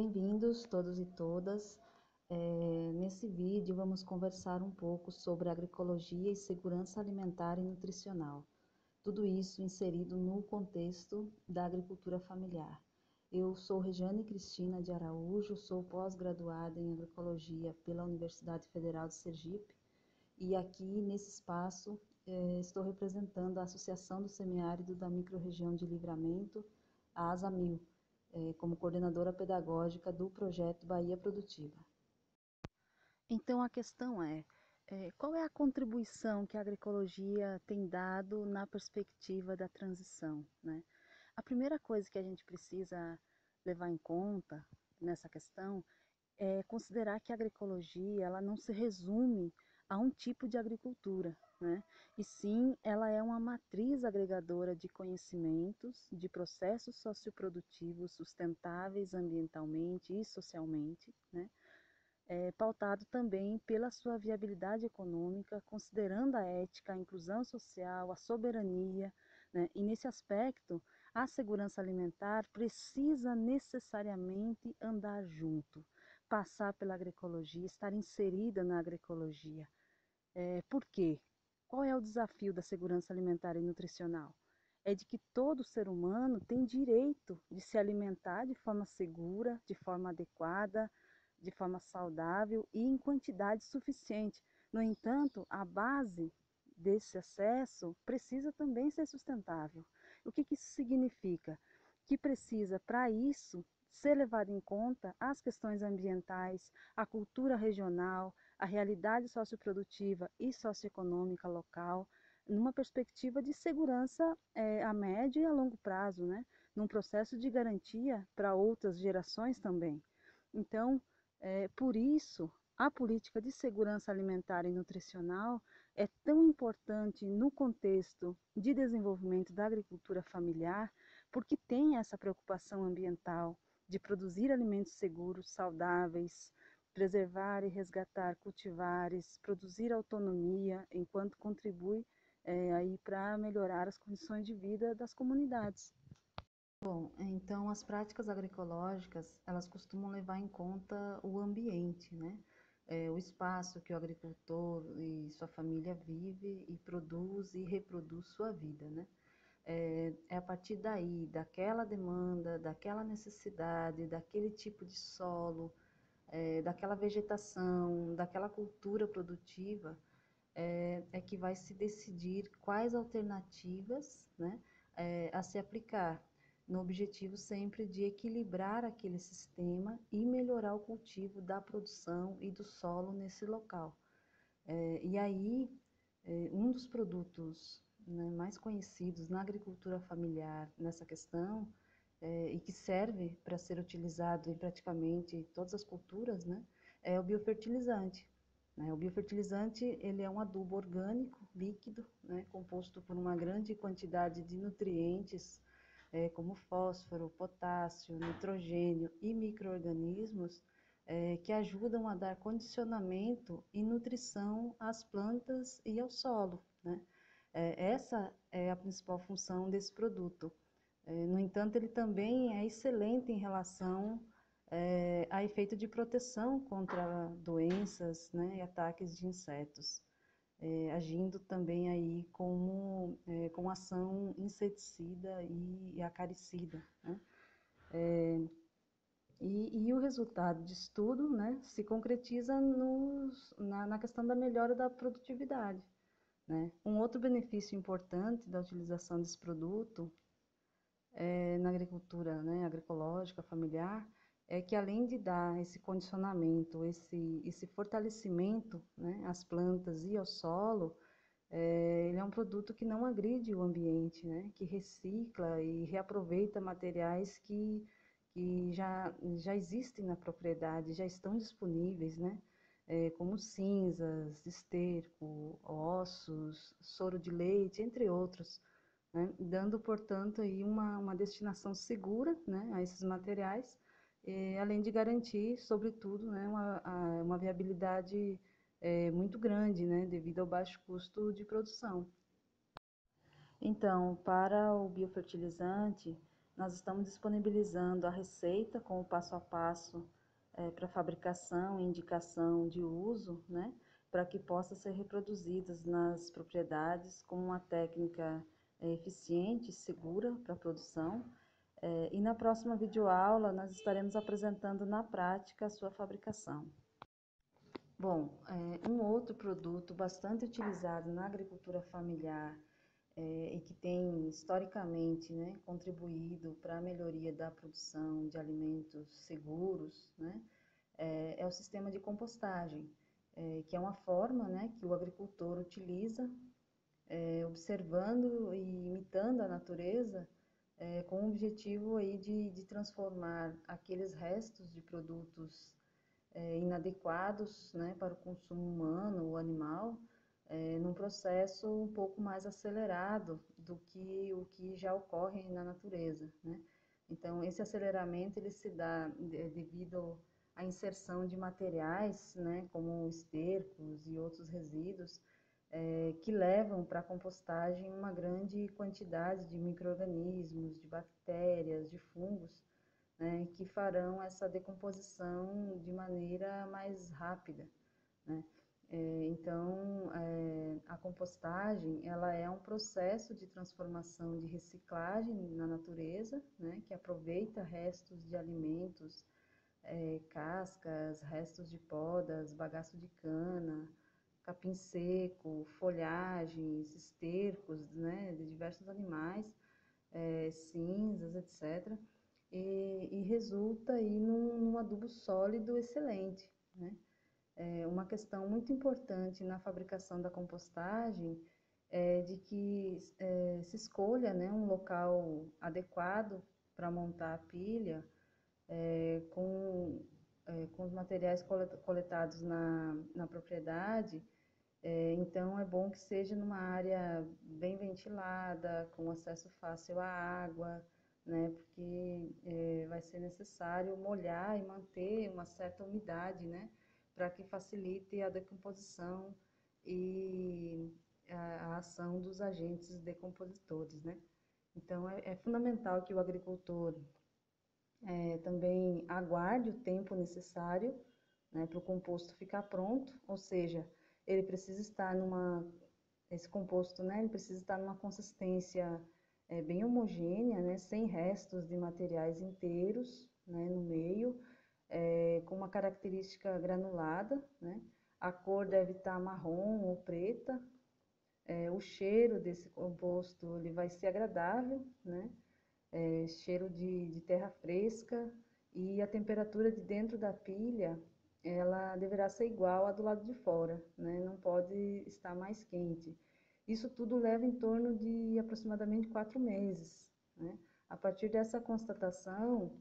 Bem-vindos todos e todas. Nesse vídeo vamos conversar um pouco sobre agroecologia e segurança alimentar e nutricional. Tudo isso inserido no contexto da agricultura familiar. Eu sou Regiane Cristina de Araújo, sou pós-graduada em agroecologia pela Universidade Federal de Sergipe e aqui nesse espaço estou representando a Associação do Semiárido da Microrregião de Livramento, a ASAMIL, como coordenadora pedagógica do projeto Bahia Produtiva. Então a questão qual é a contribuição que a agroecologia tem dado na perspectiva da transição, né? A primeira coisa que a gente precisa levar em conta nessa questão é considerar que a agroecologia ela não se resume a um tipo de agricultura, né? E sim, ela é uma matriz agregadora de conhecimentos, de processos socioprodutivos sustentáveis ambientalmente e socialmente, né? Pautado também pela sua viabilidade econômica, considerando a ética, a inclusão social, a soberania, né? E nesse aspecto, a segurança alimentar precisa necessariamente andar junto, passar pela agroecologia, estar inserida na agroecologia. Por quê? Qual é o desafio da segurança alimentar e nutricional? É de que todo ser humano tem direito de se alimentar de forma segura, de forma adequada, de forma saudável e em quantidade suficiente. No entanto, a base desse acesso precisa também ser sustentável. O que isso significa? Que precisa, para isso, ser levado em conta as questões ambientais, a cultura regional, a realidade socioprodutiva e socioeconômica local, numa perspectiva de segurança a médio e a longo prazo, né? Num processo de garantia para outras gerações também. Então, por isso, a política de segurança alimentar e nutricional é tão importante no contexto de desenvolvimento da agricultura familiar, porque tem essa preocupação ambiental de produzir alimentos seguros, saudáveis, preservar e resgatar cultivares, produzir autonomia, enquanto contribui aí para melhorar as condições de vida das comunidades. Bom, então as práticas agroecológicas, elas costumam levar em conta o ambiente, né? O espaço que o agricultor e sua família vive e produz e reproduz sua vida, né? É a partir daí, daquela demanda, daquela necessidade, daquele tipo de solo, daquela vegetação, daquela cultura produtiva, que vai se decidir quais alternativas, né, a se aplicar, no objetivo sempre de equilibrar aquele sistema e melhorar o cultivo da produção e do solo nesse local. E aí, um dos produtos, né, mais conhecidos na agricultura familiar nessa questão, e que serve para ser utilizado em praticamente todas as culturas, né, é o biofertilizante. O biofertilizante ele é um adubo orgânico, líquido, né, composto por uma grande quantidade de nutrientes, como fósforo, potássio, nitrogênio e micro-organismos, que ajudam a dar condicionamento e nutrição às plantas e ao solo, né? Essa é a principal função desse produto. No entanto, ele também é excelente em relação a efeito de proteção contra doenças, né, e ataques de insetos, agindo também aí com ação inseticida e acaricida, né? E o resultado disso tudo, né, se concretiza na questão da melhora da produtividade, né? Um outro benefício importante da utilização desse produto na agricultura, né, agroecológica, familiar, é que além de dar esse condicionamento, esse fortalecimento, né, às plantas e ao solo, ele é um produto que não agride o ambiente, né, que recicla e reaproveita materiais que já existem na propriedade, já estão disponíveis, né, como cinzas, esterco, ossos, soro de leite, entre outros, né, dando, portanto, aí uma destinação segura, né, a esses materiais, além de garantir, sobretudo, né, uma viabilidade muito grande, né, devido ao baixo custo de produção. Então, para o biofertilizante, Nós estamos disponibilizando a receita com o passo a passo para fabricação e indicação de uso, né, para que possa ser reproduzidas nas propriedades como uma técnica eficiente e segura para a produção. E na próxima videoaula nós estaremos apresentando na prática a sua fabricação. Bom, um outro produto bastante utilizado na agricultura familiar e que tem historicamente, né, contribuído para a melhoria da produção de alimentos seguros, né, é o sistema de compostagem, que é uma forma, né, que o agricultor utiliza, observando e imitando a natureza, com o objetivo aí de transformar aqueles restos de produtos inadequados, né, para o consumo humano ou animal, num processo um pouco mais acelerado do que o que já ocorre na natureza, né? Então, esse aceleramento ele se dá devido à inserção de materiais, né, como estercos e outros resíduos, que levam para a compostagem uma grande quantidade de micro-organismos, de bactérias, de fungos, né, que farão essa decomposição de maneira mais rápida, né? Então, a compostagem, ela é um processo de transformação de reciclagem na natureza, né, que aproveita restos de alimentos, cascas, restos de podas, bagaço de cana, capim seco, folhagens, estercos, né, de diversos animais, cinzas, etc., e resulta aí num adubo sólido excelente, né? Uma questão muito importante na fabricação da compostagem é de que se escolha, né, um local adequado para montar a pilha, com os materiais coletados na propriedade. Então é bom que seja numa área bem ventilada, com acesso fácil à água, né, porque vai ser necessário molhar e manter uma certa umidade, né, para que facilite a decomposição e a ação dos agentes decompositores, né. Então é fundamental que o agricultor também aguarde o tempo necessário, né, para o composto ficar pronto, ou seja, ele precisa estar esse composto, né, ele precisa estar numa consistência bem homogênea, né, sem restos de materiais inteiros, né, no meio, com uma característica granulada, né, a cor deve estar marrom ou preta, o cheiro desse composto ele vai ser agradável, né, cheiro de terra fresca, e a temperatura de dentro da pilha ela deverá ser igual à do lado de fora, né? Não pode estar mais quente. Isso tudo leva em torno de aproximadamente 4 meses, né? A partir dessa constatação,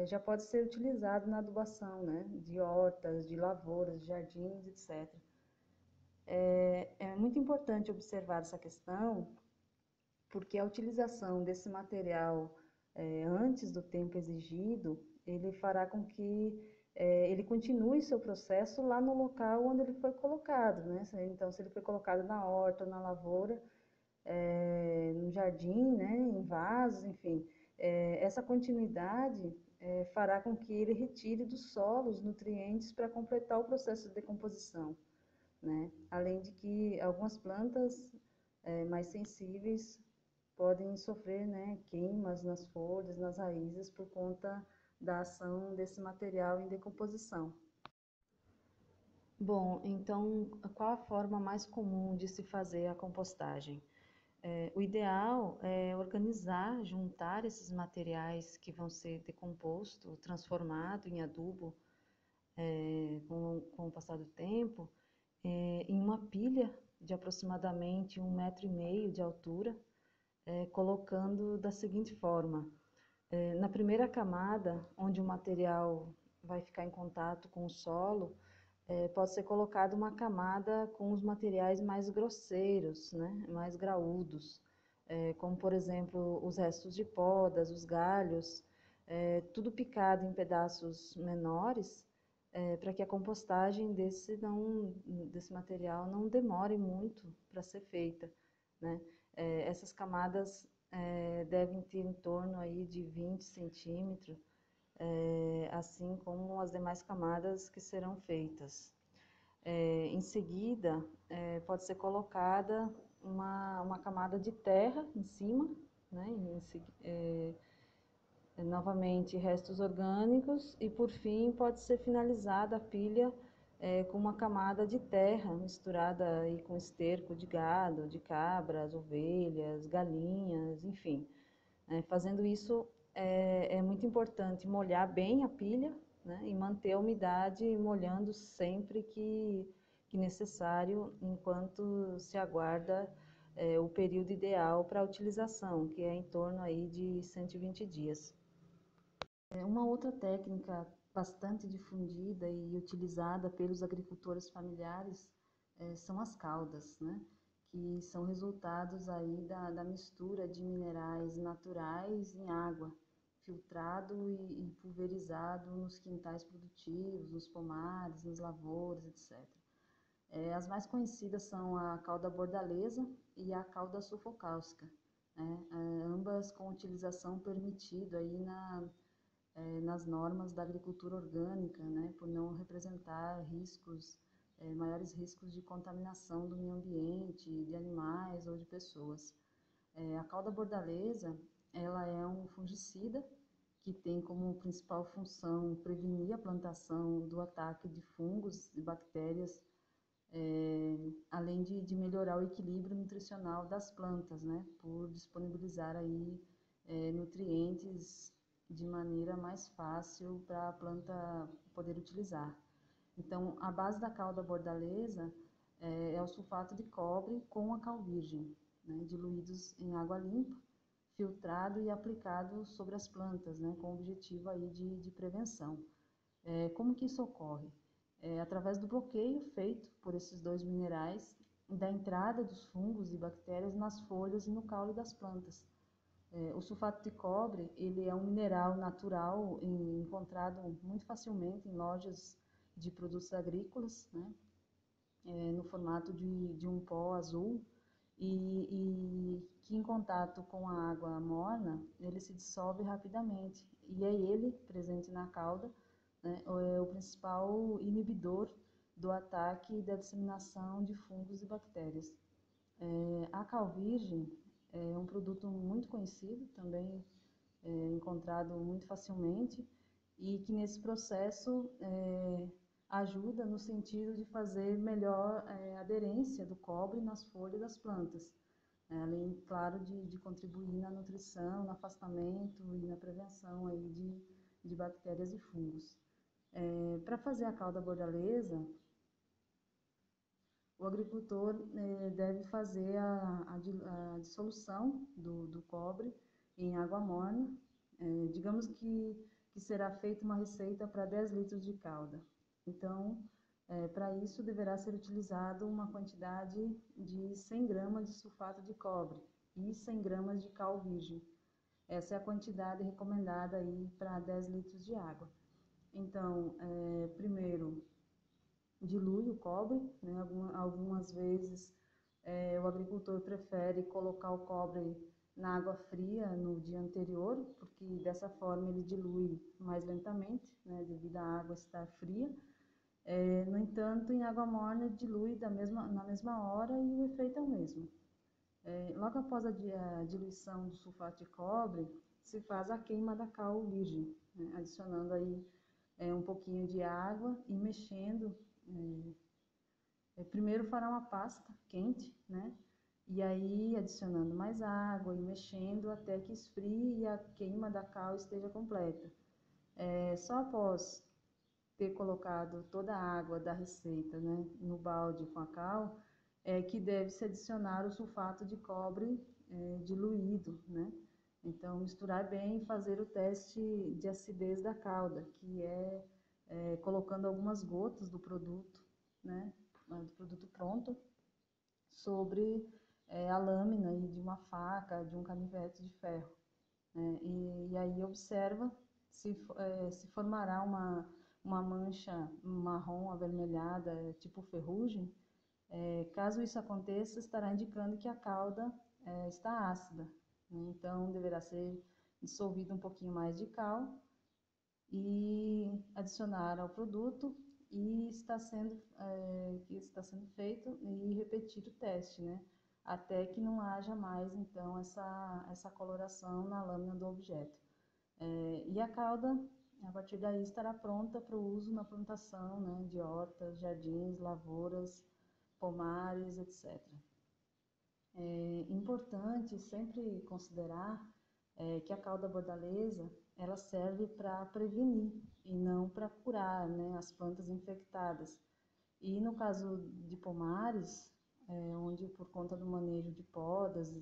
já pode ser utilizado na adubação, né, de hortas, de lavouras, de jardins, etc. É muito importante observar essa questão, porque a utilização desse material antes do tempo exigido, ele fará com que ele continue seu processo lá no local onde ele foi colocado, né? Então, se ele foi colocado na horta, na lavoura, no jardim, né, em vasos, enfim, essa continuidade fará com que ele retire do solo os nutrientes para completar o processo de decomposição, né? Além de que algumas plantas mais sensíveis podem sofrer, né, queimas nas folhas, nas raízes, por conta da ação desse material em decomposição. Bom, então, qual a forma mais comum de se fazer a compostagem? O ideal é organizar, juntar esses materiais que vão ser decomposto, transformado em adubo com o passar do tempo, em uma pilha de aproximadamente 1,5 m de altura, colocando da seguinte forma: na primeira camada, onde o material vai ficar em contato com o solo, pode ser colocada uma camada com os materiais mais grosseiros, né, mais graúdos, como por exemplo os restos de podas, os galhos, tudo picado em pedaços menores, para que a compostagem desse material não demore muito para ser feita, né? Essas camadas devem ter em torno aí de 20 centímetros, assim como as demais camadas que serão feitas. Em seguida, pode ser colocada uma camada de terra em cima, né? Novamente restos orgânicos, e por fim pode ser finalizada a pilha com uma camada de terra misturada aí com esterco de gado, de cabras, ovelhas, galinhas, enfim. Fazendo isso é muito importante molhar bem a pilha, né, e manter a umidade molhando sempre que necessário, enquanto se aguarda o período ideal para a utilização, que é em torno aí de 120 dias. Uma outra técnica bastante difundida e utilizada pelos agricultores familiares são as caudas, né? Que são resultados aí da mistura de minerais naturais em água, filtrado e pulverizado nos quintais produtivos, nos pomares, nas lavouras, etc. As mais conhecidas são a cauda bordaleza e a cauda sulfocáustica, né? Ambas com utilização permitida aí nas normas da agricultura orgânica, né, por não representar maiores riscos de contaminação do meio ambiente, de animais ou de pessoas. A cauda bordaleza, ela é um fungicida que tem como principal função prevenir a plantação do ataque de fungos e bactérias, além de melhorar o equilíbrio nutricional das plantas, né, por disponibilizar aí nutrientes de maneira mais fácil para a planta poder utilizar. Então, a base da cauda bordaleza é o sulfato de cobre com a cal virgem, né, diluídos em água limpa, filtrado e aplicado sobre as plantas, né, com o objetivo aí de prevenção. Como que isso ocorre? Através do bloqueio feito por esses dois minerais da entrada dos fungos e bactérias nas folhas e no caule das plantas. O sulfato de cobre, ele é um mineral natural encontrado muito facilmente em lojas de produtos agrícolas, né? No formato de um pó azul e que em contato com a água morna, ele se dissolve rapidamente. E é ele, presente na cauda, né, o principal inibidor do ataque e da disseminação de fungos e bactérias. A cal virgem é um produto muito conhecido, também encontrado muito facilmente, e que nesse processo ajuda no sentido de fazer melhor aderência do cobre nas folhas das plantas, além, claro, de contribuir na nutrição, no afastamento e na prevenção aí de bactérias e fungos. Para fazer a cauda bordaleza, o agricultor deve fazer a dissolução do cobre em água morna. Digamos que será feita uma receita para 10 litros de calda. Então, para isso deverá ser utilizado uma quantidade de 100 gramas de sulfato de cobre e 100 gramas de cal virgem. Essa é a quantidade recomendada aí para 10 litros de água. Então, primeiro, dilui o cobre, né? Algumas vezes o agricultor prefere colocar o cobre na água fria no dia anterior, porque dessa forma ele dilui mais lentamente, né, devido à água estar fria. No entanto, em água morna dilui na mesma hora e o efeito é o mesmo. Logo após a diluição do sulfato de cobre, se faz a queima da cal virgem, né, adicionando aí um pouquinho de água e mexendo. Primeiro fará uma pasta quente, né? E aí adicionando mais água e mexendo até que esfrie e a queima da cal esteja completa. Só após ter colocado toda a água da receita, né, no balde com a cal, que deve-se adicionar o sulfato de cobre diluído, né? Então, misturar bem e fazer o teste de acidez da calda, que colocando algumas gotas do produto, né, do produto pronto, sobre a lâmina de uma faca, de um canivete de ferro. E aí observa se formará uma mancha marrom avermelhada, tipo ferrugem. Caso isso aconteça, estará indicando que a calda está ácida, Então, deverá ser dissolvido um pouquinho mais de cal e adicionar ao produto e que está sendo feito e repetir o teste, né? Até que não haja mais, então, essa coloração na lâmina do objeto. E a calda, a partir daí, estará pronta para o uso na plantação, né, de hortas, jardins, lavouras, pomares, etc. É importante sempre considerar que a cauda bordaleza ela serve para prevenir e não para curar, né, as plantas infectadas. E no caso de pomares, onde por conta do manejo de podas,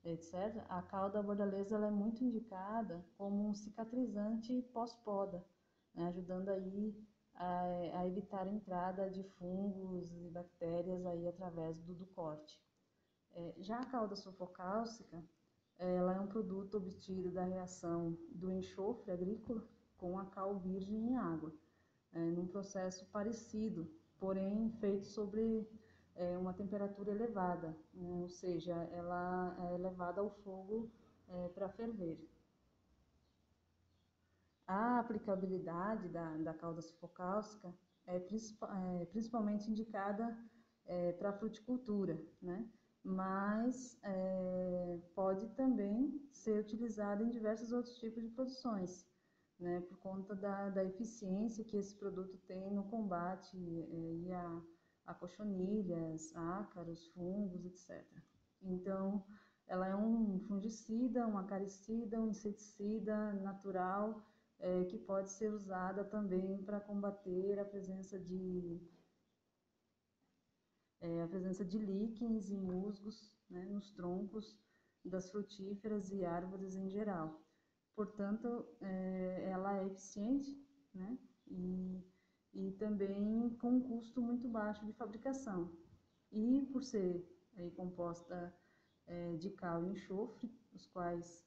etc., a cauda bordaleza ela é muito indicada como um cicatrizante pós-poda, né, ajudando aí a evitar a entrada de fungos e bactérias aí através do corte. Já a calda sulfocálcica, ela é um produto obtido da reação do enxofre agrícola com a cal virgem em água, num processo parecido, porém feito sobre uma temperatura elevada, né? Ou seja, ela é levada ao fogo para ferver. A aplicabilidade da calda sulfocálcica principalmente indicada para a fruticultura, né? Mas pode também ser utilizada em diversos outros tipos de produções, né? Por conta da eficiência que esse produto tem no combate a cochonilhas, ácaros, fungos, etc. Então, ela é um fungicida, um acaricida, um inseticida natural, que pode ser usada também para combater a presença de líquens e musgos, né, nos troncos das frutíferas e árvores em geral. Portanto, ela é eficiente, né, e também com um custo muito baixo de fabricação. E por ser composta de cal e enxofre, os quais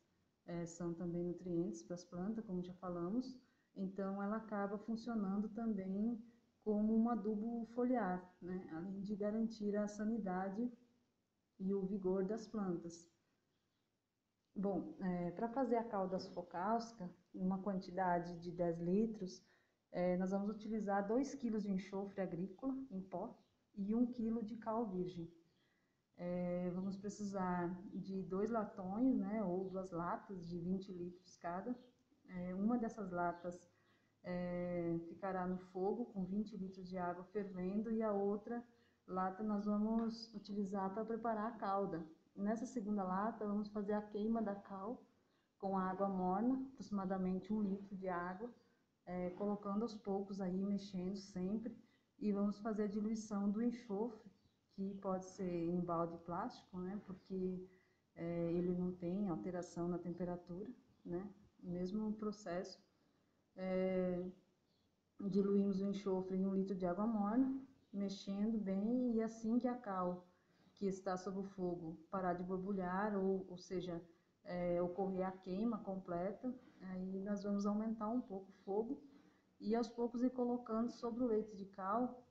são também nutrientes para as plantas, como já falamos, então ela acaba funcionando também como um adubo foliar, né? Além de garantir a sanidade e o vigor das plantas. Bom, para fazer a calda sulfocálcica, em uma quantidade de 10 litros, nós vamos utilizar 2 kg de enxofre agrícola em pó e 1 kg de cal virgem. Vamos precisar de 2 latões, né, ou 2 latas de 20 litros cada. Uma dessas latas ficará no fogo com 20 litros de água fervendo e a outra lata nós vamos utilizar para preparar a calda. Nessa segunda lata, vamos fazer a queima da cal com água morna, aproximadamente 1 litro de água, colocando aos poucos aí, mexendo sempre, e vamos fazer a diluição do enxofre, que pode ser em balde plástico, né, porque ele não tem alteração na temperatura, né, mesmo processo. Diluímos o enxofre em 1 litro de água morna, mexendo bem, e assim que a cal que está sob o fogo parar de borbulhar, ou seja, ocorrer a queima completa, aí nós vamos aumentar um pouco o fogo e aos poucos ir colocando sobre o leite de cal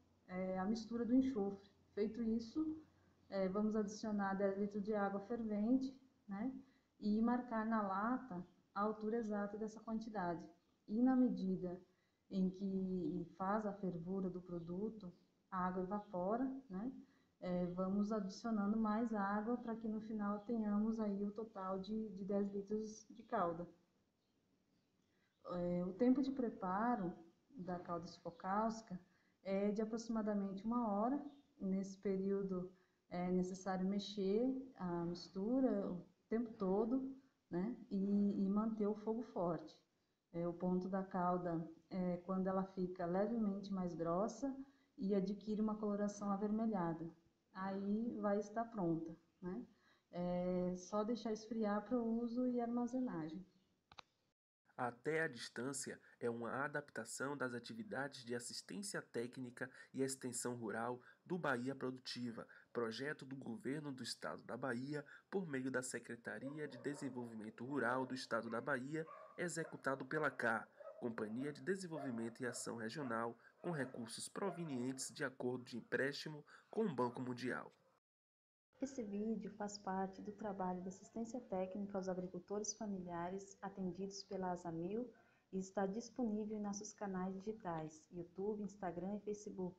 a mistura do enxofre. Feito isso, vamos adicionar 10 litros de água fervente, né? E marcar na lata a altura exata dessa quantidade. E na medida em que faz a fervura do produto, a água evapora, né? Vamos adicionando mais água para que no final tenhamos aí o total de 10 litros de calda. O tempo de preparo da calda sulfocálcica é de aproximadamente 1 hora. Nesse período é necessário mexer a mistura o tempo todo, né? E manter o fogo forte. O ponto da calda é quando ela fica levemente mais grossa e adquire uma coloração avermelhada. Aí vai estar pronta, né? É só deixar esfriar para o uso e armazenagem. Até a distância é uma adaptação das atividades de assistência técnica e extensão rural do Bahia Produtiva, projeto do Governo do Estado da Bahia por meio da Secretaria de Desenvolvimento Rural do Estado da Bahia, executado pela CA, Companhia de Desenvolvimento e Ação Regional, com recursos provenientes de acordo de empréstimo com o Banco Mundial. Esse vídeo faz parte do trabalho de assistência técnica aos agricultores familiares atendidos pela ASAMIL e está disponível em nossos canais digitais, YouTube, Instagram e Facebook.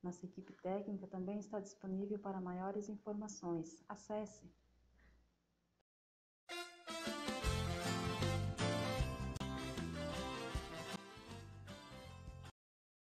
Nossa equipe técnica também está disponível para maiores informações. Acesse!